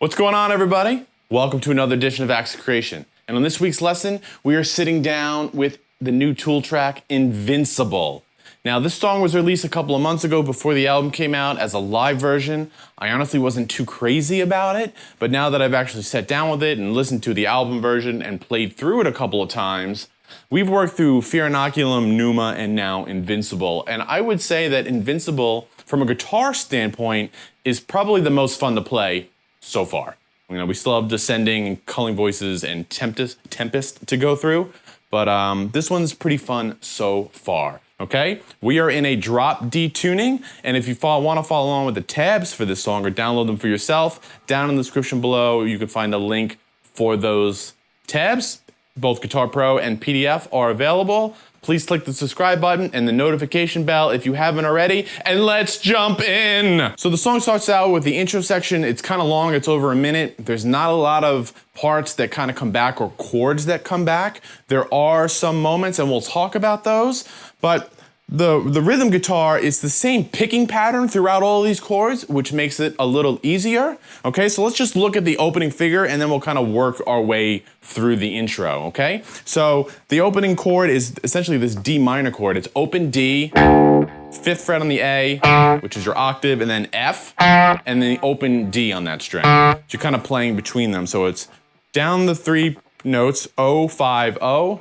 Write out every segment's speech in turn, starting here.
What's going on, everybody? Welcome to another edition of Acts of Creation. And on this week's lesson, we are sitting down with the new Tool track, Invincible. Now, this song was released a couple of months ago before the album came out as a live version. I honestly wasn't too crazy about it, but now that I've actually sat down with it and listened to the album version and played through it a couple of times, we've worked through Fear Inoculum, Pneuma, and now Invincible. And I would say that Invincible, from a guitar standpoint, is probably the most fun to play so far. You know, we still have Descending and Culling Voices and Tempest to go through, but this one's pretty fun so far, okay? We are in a drop D tuning, and if you want to follow along with the tabs for this song or download them for yourself, down in the description below, you can find a link for those tabs. Both Guitar Pro and PDF are available. Please click the subscribe button and the notification bell if you haven't already, and let's jump in. So the song starts out with the intro section. It's kind of long, it's over a minute. There's not a lot of parts that kind of come back or chords that come back. There are some moments, and we'll talk about those, but the rhythm guitar is the same picking pattern throughout all of these chords, which makes it a little easier. Okay, so let's just look at the opening figure and then we'll kind of work our way through the intro, okay? So the opening chord is essentially this D minor chord. It's open D, 5th fret on the A, which is your octave, and then F, and then the open D on that string. So you're kind of playing between them. So it's down the 3 notes, O, 5, O,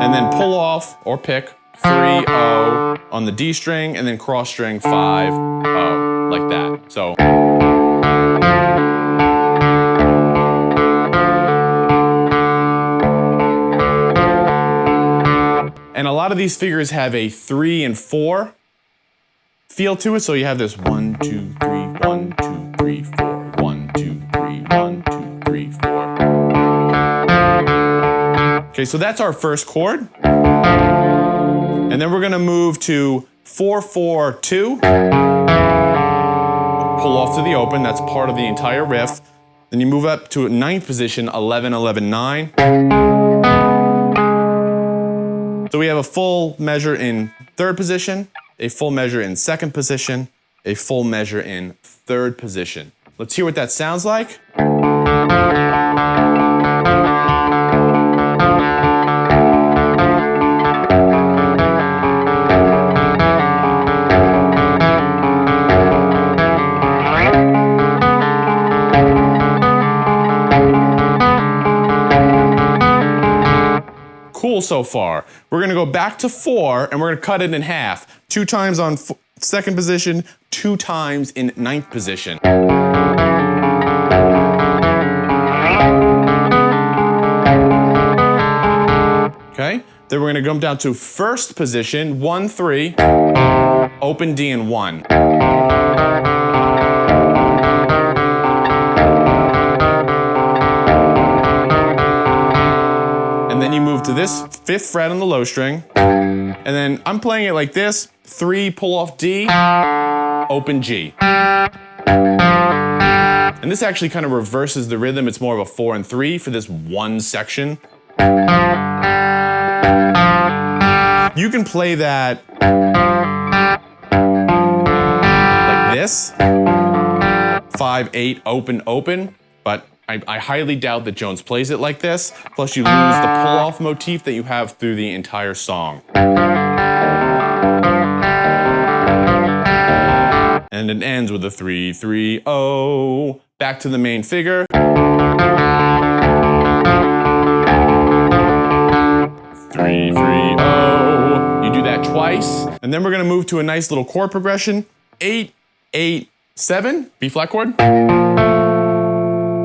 and then pull off or pick 3, O on the D string, and then cross string 5, O, like that. So. And a lot of these figures have a 3 and 4 feel to it, so you have this 1, 2, 3, 1, 2, 3, 4, 1, 2, 3, 1, 2, 3, 4. Okay, so that's our first chord. And then we're gonna move to 4, 4, 2. Pull off to the open, that's part of the entire riff. Then you move up to 9th position, 11, 11, 9. So we have a full measure in 3rd position, a full measure in 2nd position, a full measure in 3rd position. Let's hear what that sounds like. Cool so far. We're gonna go back to 4 and we're gonna cut it in half. 2 times on 2nd position, 2 times in 9th position. Okay, then we're gonna come down to 1st position, 1, 3, open D and 1. And then you move to this 5th fret on the low string. And then I'm playing it like this, 3, pull off D, open G. And this actually kind of reverses the rhythm. It's more of a 4 and 3 for this one section. You can play that like this, 5, 8, open, open, but I highly doubt that Jones plays it like this. Plus you lose the pull-off motif that you have through the entire song. And it ends with a 3, 3, O. Back to the main figure. 3, 3, O. You do that twice. And then we're gonna move to a nice little chord progression. 8, 8, 7, B flat chord.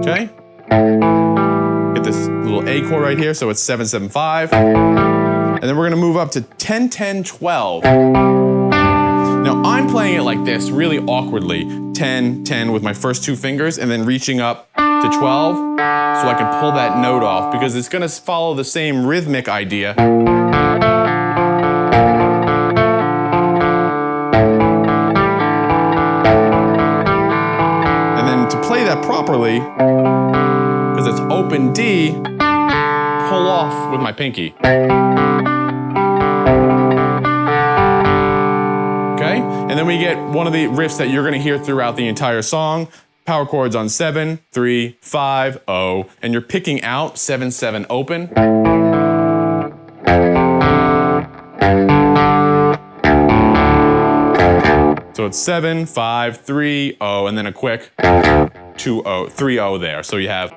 Okay. Get this little A chord right here, so it's 7, 7, 5. And then we're gonna move up to 10, 10, 12. Now I'm playing it like this, really awkwardly. 10, 10 with my first 2 fingers, and then reaching up to 12, so I can pull that note off, because it's gonna follow the same rhythmic idea. And then to play that properly, because it's open D, pull off with my pinky. Okay? And then we get one of the riffs that you're gonna hear throughout the entire song. power chords on 7, 3, 5, 0, and you're picking out 7, 7 open. So it's 7, 5, 3, 0, and then a quick 2, 0, 3, 0 there. So you have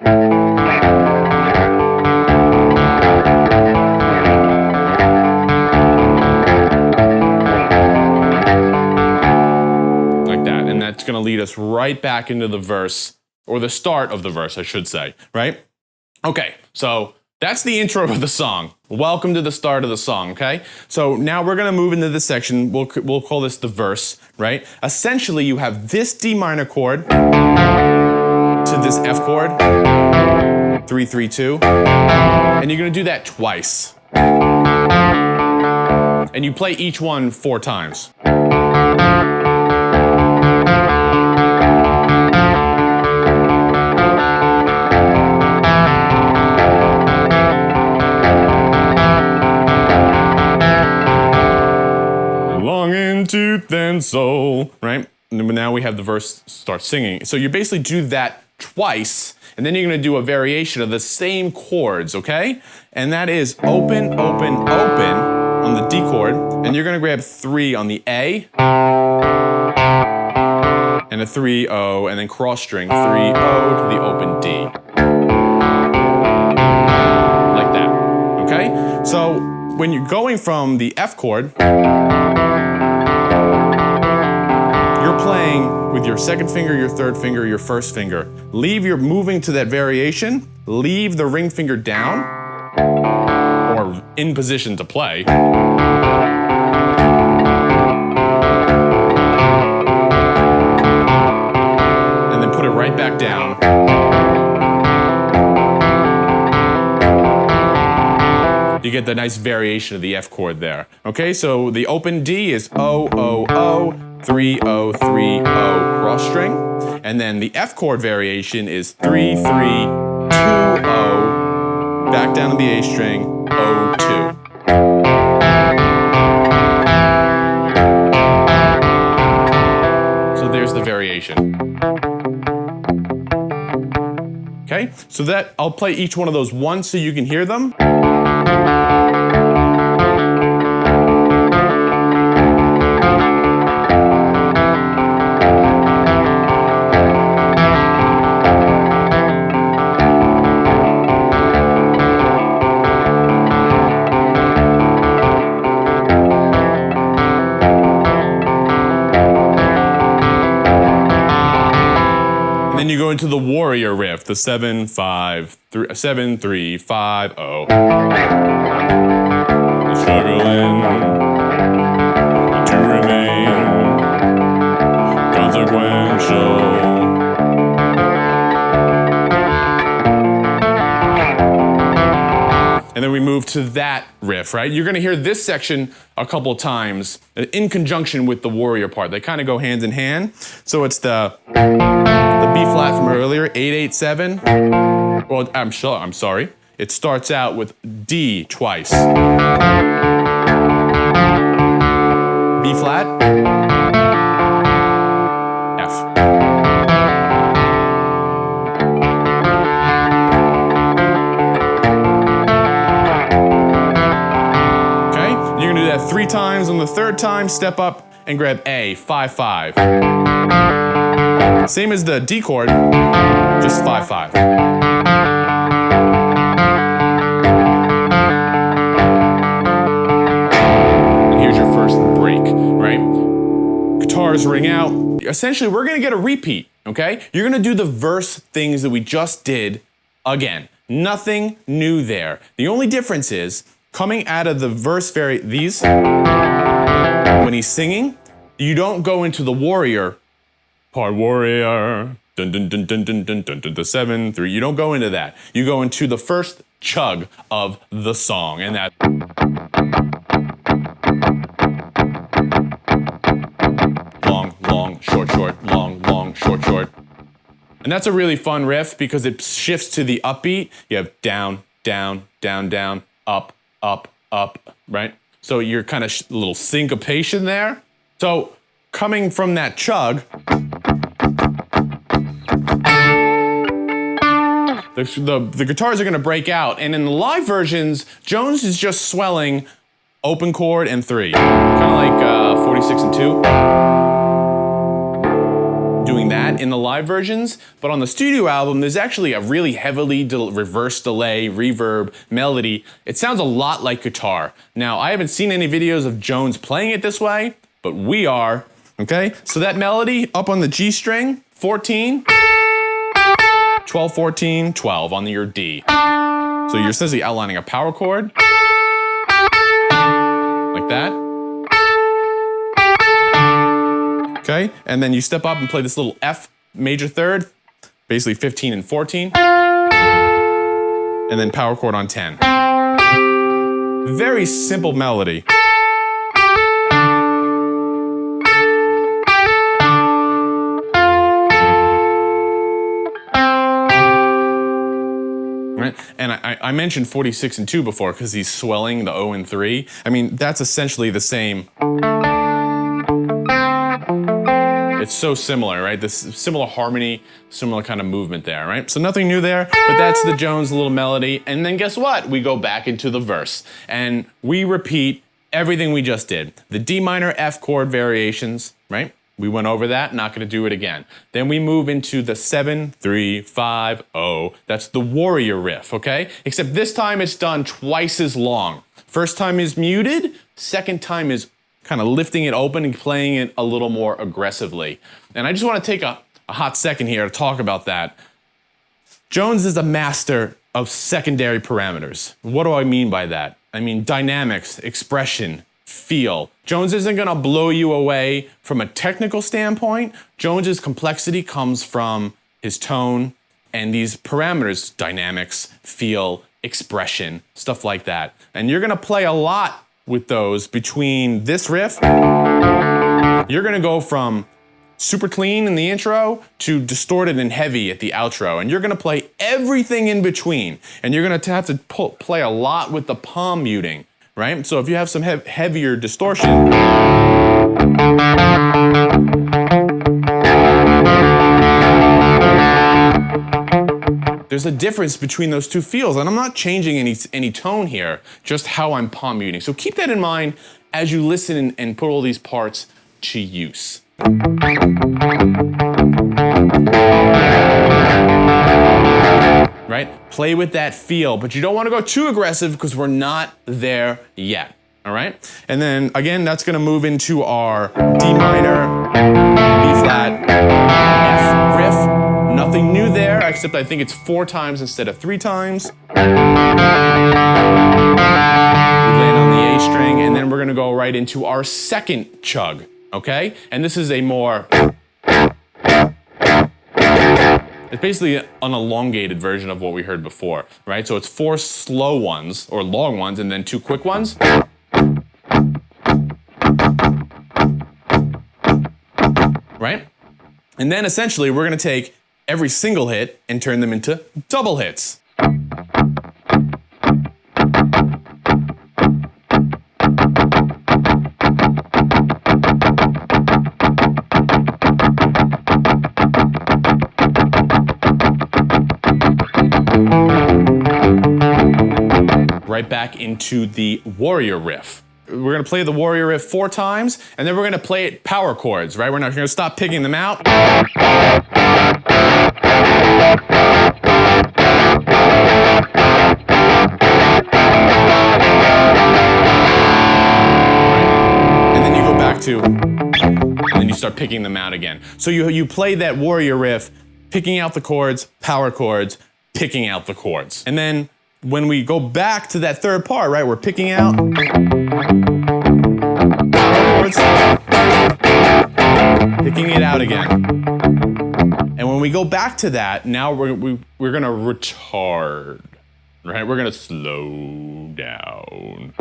like that, and that's gonna lead us right back into the verse, or the start of the verse, I should say, right? Okay, so that's the intro of the song. Welcome to the start of the song, okay? So now we're gonna move into this section. We'll call this the verse, right? Essentially, you have this D minor chord to this F chord, 3, 3, 2, and you're gonna do that twice. And you play each one 4 times. Tooth and soul, right? And now we have the verse start singing. So you basically do that twice, and then you're gonna do a variation of the same chords, okay? And that is open, open, open on the D chord, and you're gonna grab 3 on the A, and a 3, O, and then cross string 3, O to the open D. Like that, okay? So when you're going from the F chord, you're playing with your second finger, your third finger, your first finger. You're moving to that variation, leave the ring finger down, or in position to play. And then put it right back down. You get the nice variation of the F chord there. Okay, so the open D is O, O, O, 3, O, 3, O, cross string. And then the F chord variation is 3, 3, 2, O, back down to the A string, O, 2. So there's the variation. Okay, so that, I'll play each one of those once so you can hear them. Then you go into the warrior riff, the 7, 5, 3, 7, 3, 5, 0. Struggling to remain consequential. And then we move to that riff, right? You're gonna hear this section a couple times in conjunction with the warrior part. They kind of go hand in hand. So it's the B flat from earlier, 8, 8, 7. Well, I'm sorry. It starts out with D twice. B flat, F. Okay, you're gonna do that 3 times. On the 3rd time, step up and grab A, 5, 5. Same as the D chord, just 5, 5. And here's your first break, right? Guitars ring out. Essentially, we're gonna get a repeat, okay? You're gonna do the verse things that we just did again. Nothing new there. The only difference is, coming out of the verse these, when he's singing, you don't go into the warrior part, warrior, dun dun dun dun dun dun dun dun, the 7, 3. You don't go into that. You go into the first chug of the song, and that. Long, long, short, short, long, long, short, short. And that's a really fun riff because it shifts to the upbeat. You have down, down, down, down, up, up, up, right? So you're kind of a little syncopation there. So coming from that chug, the guitars are gonna break out, and in the live versions, Jones is just swelling open chord and 3, kind of like 46 and 2. Doing that in the live versions, but on the studio album, there's actually a really heavily reverse delay, reverb, melody. It sounds a lot like guitar. Now, I haven't seen any videos of Jones playing it this way, but we are, okay? So that melody up on the G string, 14, 12, 14, 12 on your D. So you're essentially outlining a power chord, like that. Okay, and then you step up and play this little F major third, basically 15 and 14, and then power chord on 10. Very simple melody. Right? And I mentioned 46 and 2 before because he's swelling the O and 3. I mean, that's essentially the same. It's so similar, right? This similar harmony, similar kind of movement there, right? So nothing new there, but that's the Jones little melody. And then guess what? We go back into the verse and we repeat everything we just did. The D minor F chord variations, right? We went over that, not gonna do it again. Then we move into the 7, 3, 5, 0. That's the warrior riff, okay? Except this time it's done twice as long. First time is muted, second time is kind of lifting it open and playing it a little more aggressively. And I just want to take a hot second here to talk about that. Jones is a master of secondary parameters. What do I mean by that? I mean dynamics, expression, feel. Jones isn't going to blow you away from a technical standpoint. Jones's complexity comes from his tone and these parameters, dynamics, feel, expression, stuff like that. And you're going to play a lot with those between this riff. You're gonna go from super clean in the intro to distorted and heavy at the outro. And you're gonna play everything in between. And you're gonna have to play a lot with the palm muting, right? So if you have some heavier distortion, there's a difference between those two feels, and I'm not changing any tone here, just how I'm palm muting. So keep that in mind as you listen and put all these parts to use. Right? Play with that feel, but you don't want to go too aggressive because we're not there yet. All right? And then again, that's going to move into our D minor, B flat, F riff. Nothing new there, except I think it's 4 times instead of 3 times. We land on the A string, and then we're gonna go right into our second chug, okay? And this is a more, it's basically an elongated version of what we heard before, right? So it's 4 slow ones, or long ones, and then 2 quick ones. Right? And then essentially, we're gonna take every single hit and turn them into double hits. Right back into the warrior riff. We're gonna play the warrior riff 4 times, and then we're gonna play it power chords, right? We're not gonna stop picking them out. And then you go back to, and then you start picking them out again. So you play that warrior riff, picking out the chords, power chords, picking out the chords. And then when we go back to that third part, right, we're picking out chords, picking it out again. And when we go back to that, now we're gonna retard, right? We're gonna slow down.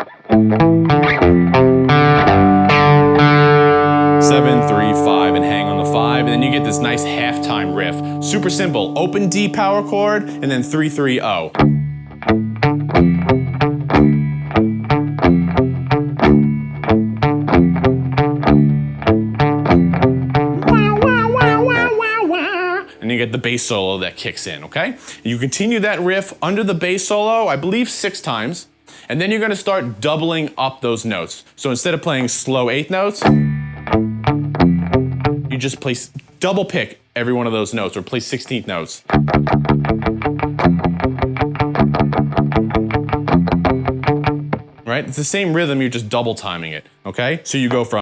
7, 3, 5, and hang on the 5, and then you get this nice halftime riff. Super simple, open D power chord, and then 3, 3, 0. and you get the bass solo that kicks in, okay? You continue that riff under the bass solo, I believe 6 times, and then you're gonna start doubling up those notes. So instead of playing slow 8th notes, you just play, double pick every one of those notes, or play 16th notes. Right? It's the same rhythm, you're just double timing it, okay? So you go from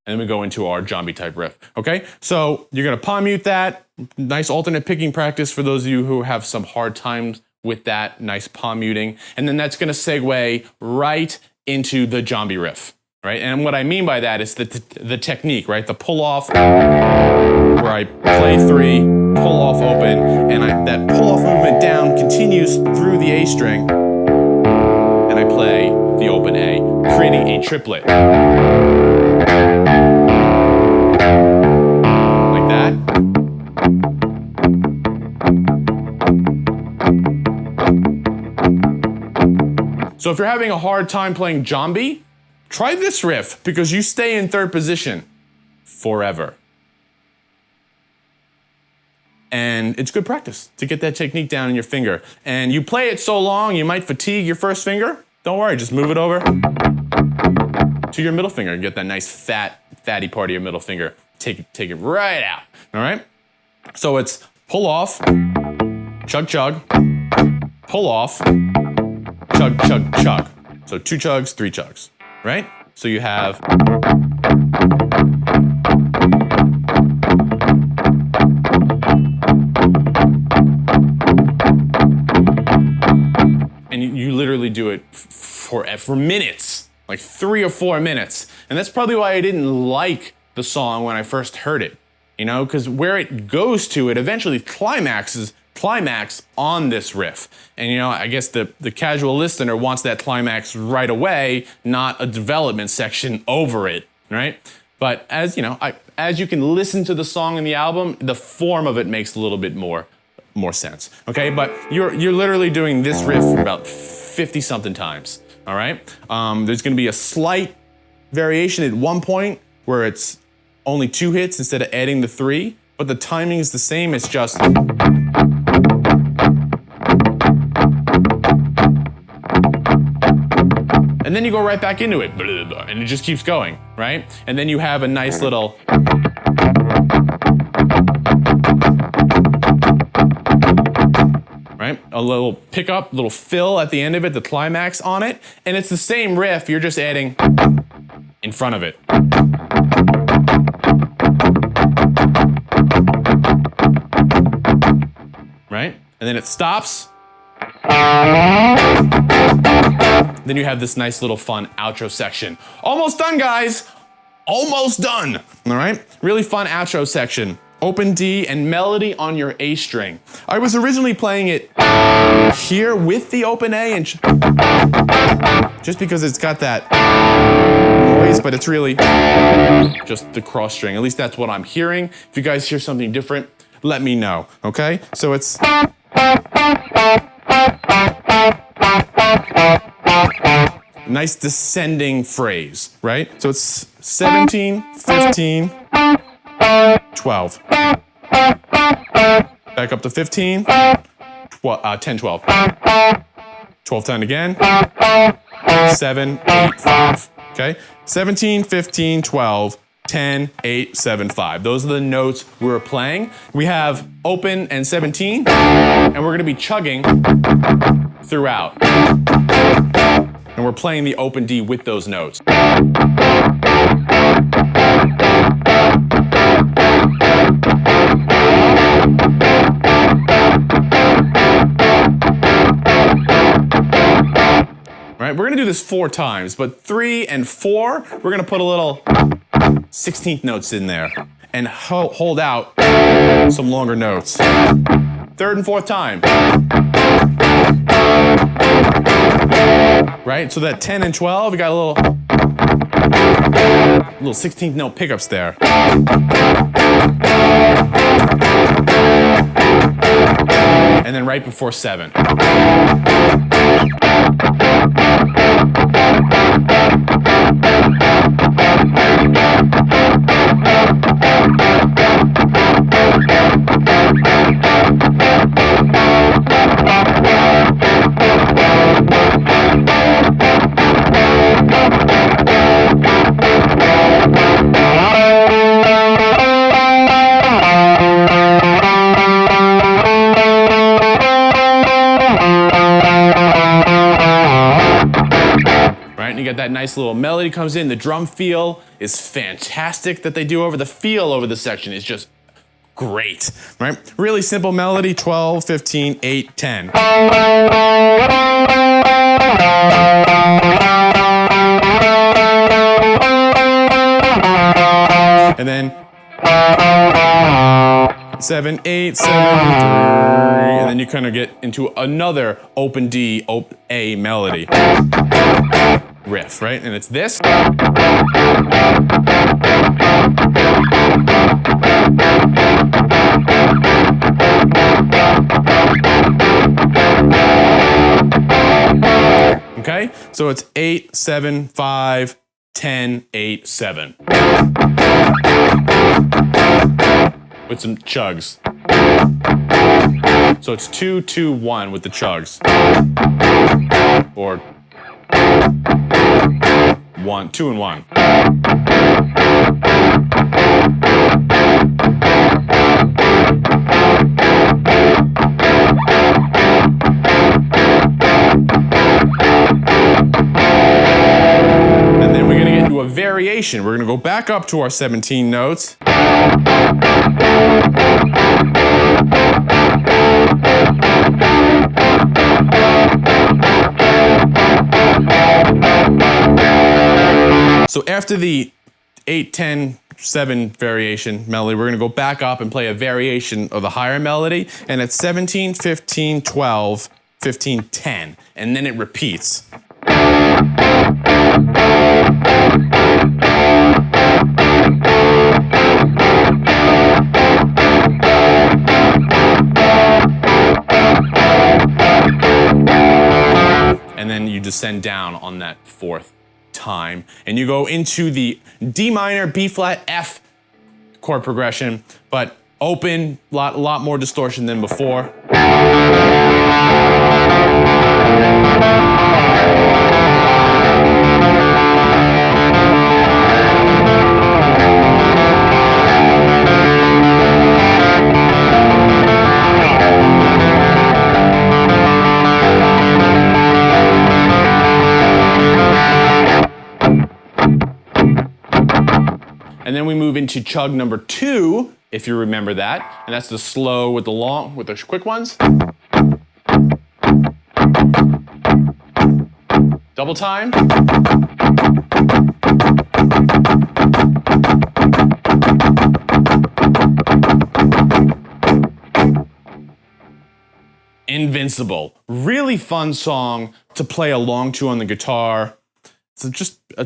and then we go into our Jambi type riff, okay? So you're gonna palm mute that, nice alternate picking practice for those of you who have some hard times with that, nice palm muting, and then that's gonna segue right into the Jambi riff, right? And what I mean by that is the technique, right? The pull off, where I play 3, pull off open, and that pull off movement down continues through the A string, and I play the open A, creating a triplet. Like that. So if you're having a hard time playing Jambi, try this riff, because you stay in 3rd position forever. And it's good practice to get that technique down in your finger. And you play it so long, you might fatigue your 1st finger. Don't worry, just move it over to your middle finger and get that nice fatty part of your middle finger. Take it right out, all right? So it's pull off, chug chug, pull off, chug chug chug. So 2 chugs, 3 chugs, right? So you have and you literally do it for minutes, like 3 or 4 minutes. And that's probably why I didn't like the song when I first heard it, you know, because where it goes to, it eventually climax on this riff. And you know, I guess the casual listener wants that climax right away, not a development section over it, right? But as you know, as you can listen to the song and the album, the form of it makes a little bit more sense, okay? But you're literally doing this riff about 50-something times, all right? There's gonna be a slight variation at one point where it's only 2 hits instead of adding the 3, but the timing is the same, it's just and then you go right back into it, and it just keeps going, right? And then you have a nice little right? A little pickup, little fill at the end of it, the climax on it, and it's the same riff, you're just adding in front of it. Right? And then it stops. Then you have this nice little fun outro section. Almost done, guys. Almost done. All right? Really fun outro section. Open D and melody on your A string. I was originally playing it here with the open A, and just because it's got that noise, but it's really just the cross string. At least that's what I'm hearing. If you guys hear something different, let me know, okay? So it's nice descending phrase, right? So it's 17, 15, 12. Back up to 15, 10, 12. 12 time again, 7, 8, 5, okay? 17, 15, 12, 10, 8, 7, 5. Those are the notes we're playing. We have open and 17, and we're gonna be chugging throughout. And we're playing the open D with those notes. All right, we're gonna do this 4 times, but 3 and 4, we're gonna put a little 16th notes in there and hold out some longer notes. 3rd and 4th time. Right, so that 10 and 12, we got a little Little 16th note pickups there. And then right before 7. And you get that nice little melody comes in. The drum feel is fantastic that they do over the feel over the section is just great, right? Really simple melody, 12, 15, 8, 10. And then 7, 8, 7, 3, and then you kind of get into another open D, open A melody. Riff, right? And it's this. Okay? So it's 8, 7, 5, 10, 8, 7. With some chugs. So it's 2, 2, 1 with the chugs. Or 1, 2 and 1. And then we're going to get into a variation. We're going to go back up to our 17 notes. So after the 8, 10, 7 variation melody, we're going to go back up and play a variation of the higher melody, and it's 17, 15, 12, 15, 10, and then it repeats. And then you descend down on that 4th time, and you go into the D minor, B flat, F chord progression, but open, lot more distortion than before. And then we move into chug number 2, if you remember that. And that's the slow with the long, with the quick ones. Double time. Invincible. Really fun song to play along to on the guitar. So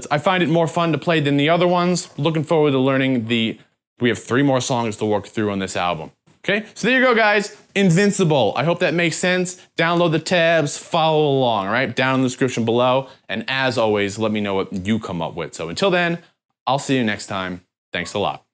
I find it more fun to play than the other ones. Looking forward to learning we have 3 more songs to work through on this album. Okay, so there you go, guys. Invincible. I hope that makes sense. Download the tabs, follow along, all right? Down in the description below. And as always, let me know what you come up with. So until then, I'll see you next time. Thanks a lot.